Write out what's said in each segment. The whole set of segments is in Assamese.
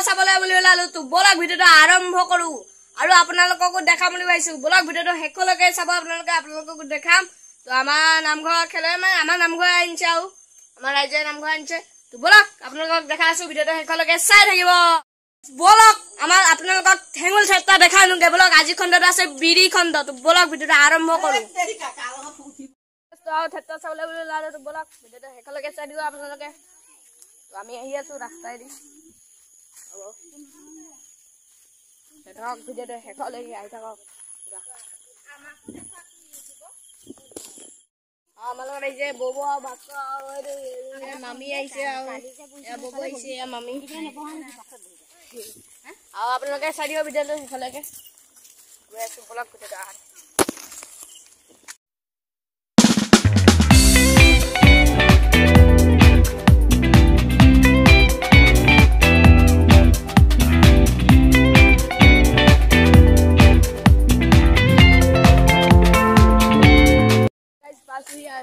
চাবলৈ বুলি ওলালো তো বলক ভিডিঅ'টো আৰম্ভ কৰো আৰু আপোনালোককো দেখাম বুলি ভাবিছো বলক ভিডিঅ'টো শেষলৈকে চাব আপোনালোককো দেখাম তো আমাৰ নামঘৰ খেলুৱৈ মানে আমাৰ নামঘৰ আনিছে আৰু আমাৰ ৰাইজে নামঘৰ আনিছে তো বলক আপোনালোকক দেখাই আছো ভিডিঅ'টো শেষলৈকে চাই থাকিব বলক আমাৰ আপোনালোকক হেঙুল চেষ্টা দেখাই নুগে বলক আজি খণ্ডটো আছে বিৰি খণ্ড তো বলক ভিডিঅ'টো আৰম্ভ কৰো তো থেত্ৰ চাবলৈ বুলি ওলালো তো বলক ভিডিঅ'টো শেষলৈকে চাই দিব আপোনালোকে তো আমি আহি আছো ৰাস্তাইদি ধৰক ভিডিঅ'টো শেষলৈকে আহি থাকক আমাৰ লগত আহিছে ববু আৰু ভাস্কৰ আৰু মামী আহিছে আৰু ববু আহিছে মামী আৰু আপোনালোকে চাই দিব ভিডিঅ'টো শেষলৈকে গৈ আছো বলক ভিডিঅ'টো আহ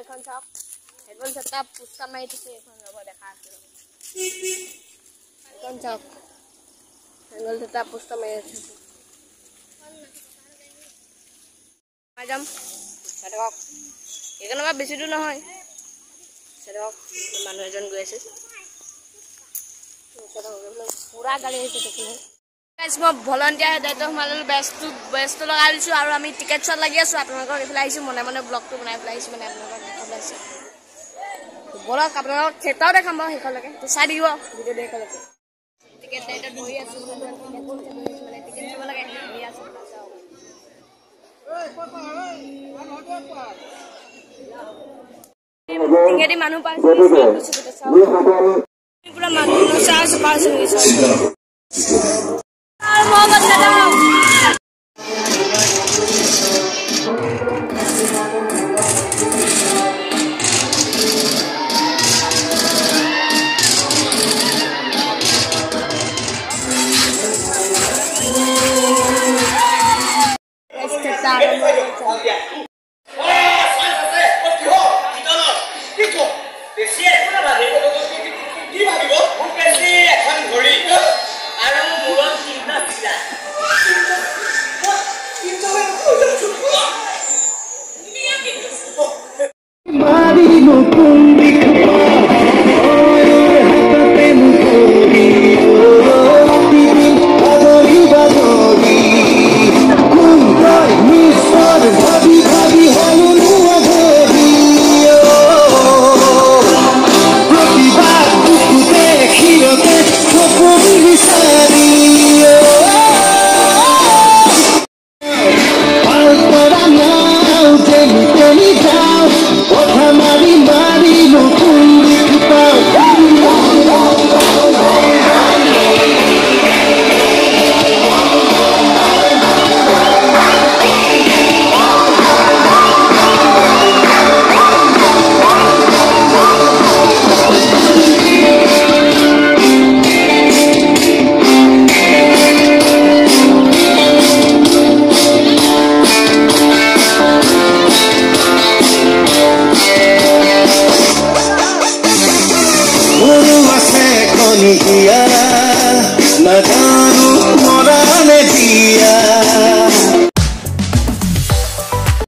এখন চাওক এখন চেষ্টা পুষ্টা মাৰি দিছে এখন ৰ'ব দেখা আছে এখন চাওক এখন চেষ্টা পুষ্টা মাৰি আছে যাম চাওক এইখনৰ পৰা বেছি দূৰ নহয় চাওক মানুহ এজন গৈ আছে পুৰা গাড়ী আহিছে দেখোন মই ভলণ্টিয়াৰ দায়িত্ব সোমালোঁ বেষ্টটো লগাই দিছোঁ আৰু আমি টিকেট শ্বট লাগি আছোঁ আপোনালোকক এইফালে আহিছোঁ মনে মনে ব্লগটো বনাই পেলাই আহিছোঁ মানে আপোনালোকক দেখাবলৈ আহিছোঁ বলক আপোনালোকক থিয়েটাৰো দেখাম বাৰু শেষলৈকে তো চাই দিব ভিডিঅ'টো শেষলৈকে টিকেট দায়িত্ব ধৰি আছোঁ মানে টিকেট চাব লাগে ধৰি আছোঁ টিকেটি মানুহ পাইছোঁ পুৰা মানুহ চাই আছোঁ